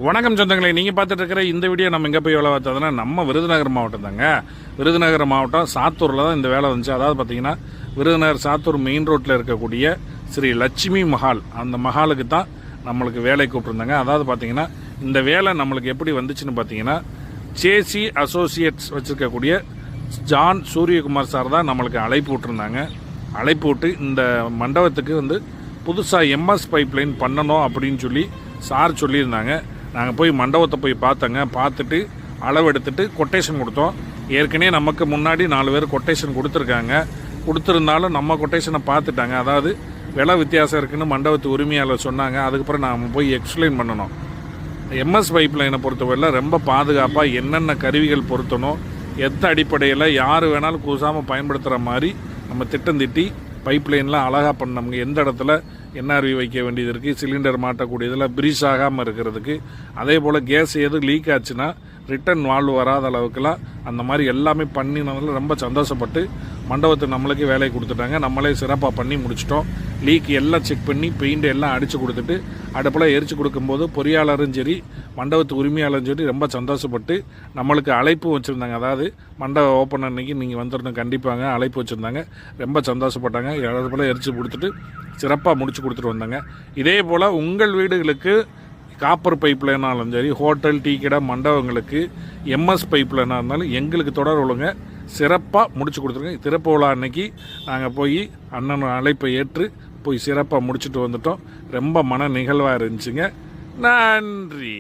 வணக்கம் சொந்தங்களே, நீங்கள் பார்த்துட்டு இருக்கிற இந்த வீடியோ நம்ம எங்கே போய் வேலை பார்த்ததுன்னா நம்ம விருதுநகர் மாவட்டம் தாங்க. விருதுநகர் மாவட்டம் சாத்தூரில் தான் இந்த வேலை வந்துச்சு. அதாவது பார்த்தீங்கன்னா விருதுநகர் சாத்தூர் மெயின் ரோட்டில் இருக்கக்கூடிய ஸ்ரீ லட்சுமி மஹால், அந்த மஹாலுக்கு தான் நம்மளுக்கு வேலை கூப்பிட்டுருந்தாங்க. அதாவது பார்த்தீங்கன்னா இந்த வேலை நம்மளுக்கு எப்படி வந்துச்சுன்னு பார்த்தீங்கன்னா சேசி அசோசியேட்ஸ் வச்சுருக்கக்கூடிய ஜான் சூரியகுமார் சார் தான் நம்மளுக்கு அழைப்பு விட்டுருந்தாங்க. அழைப்பு விட்டு இந்த மண்டபத்துக்கு புதுசாக எம்எஸ் பைப்லைன் பண்ணணும் அப்படின்னு சொல்லி சார் சொல்லியிருந்தாங்க. நாங்கள் போய் மண்டபத்தை போய் பார்த்தோங்க. பார்த்துட்டு அளவெடுத்துட்டு கொட்டேஷன் கொடுத்தோம். ஏற்கனவே நமக்கு முன்னாடி 4 பேர் கொட்டேஷன் கொடுத்துருந்தாலும் நம்ம கொட்டேஷனை பார்த்துட்டாங்க. அதாவது விலை வித்தியாசம் இருக்குன்னு மண்டபத்து உரிமையாளர் சொன்னாங்க. அதுக்கப்புறம் நாம் போய் எக்ஸ்பிளைன் பண்ணணும். எம்எஸ் பைப் லைனை பொறுத்தவரையில் ரொம்ப பாதுகாப்பாக என்னென்ன கருவிகள் பொருத்தணும், எந்த அடிப்படையில் யார் வேணாலும் கூசாமல் பயன்படுத்துகிற மாதிரி நம்ம திட்டம் திட்டி பைப் லைன்லாம் அழகாக பண்ணோம்ங்க. எந்த இடத்துல என்ஆர்வி வைக்க வேண்டியது இருக்குது, சிலிண்டர் மாட்டக்கூடியதில் பிரீஸ் ஆகாமல் இருக்கிறதுக்கு, அதே போல் கேஸ் எதுவும் லீக் ஆச்சுன்னா ரிட்டன் வால்வு வராத அளவுக்குலாம் அந்த மாதிரி எல்லாமே பண்ணினதில் ரொம்ப சந்தோஷப்பட்டு மண்டபத்தை நம்மளுக்கே வேலையை கொடுத்துட்டாங்க. நம்மளே சிறப்பாக பண்ணி முடிச்சிட்டோம். லீக் எல்லாம் செக் பண்ணி பெயிண்ட் எல்லாம் அடித்து கொடுத்துட்டு அடுப்பில் எரிச்சு கொடுக்கும்போது பொறியாளரும் சரி மண்டபத்து உரிமையாளரும் சரி ரொம்ப சந்தோஷப்பட்டு நம்மளுக்கு அழைப்பு வச்சுருந்தாங்க. அதாவது மண்டபம் ஓப்பன் அன்னைக்கு நீங்கள் வந்துடணும் கண்டிப்பாங்க அழைப்பு வச்சுருந்தாங்க. ரொம்ப சந்தோஷப்பட்டாங்க. அடுப்பில் எரிச்சு கொடுத்துட்டு சிறப்பாக முடிச்சு கொடுத்துட்டு வந்தாங்க. இதே போல் உங்கள் வீடுகளுக்கு காப்பர் பைப் லைனாலும் சரி, ஹோட்டல் டீ கடை மண்டபங்களுக்கு எம்எஸ் பைப் லைனாக இருந்தாலும் எங்களுக்கு தொடர் ஒழுங்க சிறப்பாக முடிச்சு கொடுத்துருங்க. திறப்பு விழா அன்னைக்கு நாங்கள் போய் அண்ணன் அழைப்பை ஏற்று போய் சிறப்பாக முடிச்சுட்டு வந்துட்டோம். ரொம்ப மன நிகழ்வாக இருந்துச்சுங்க. நன்றி.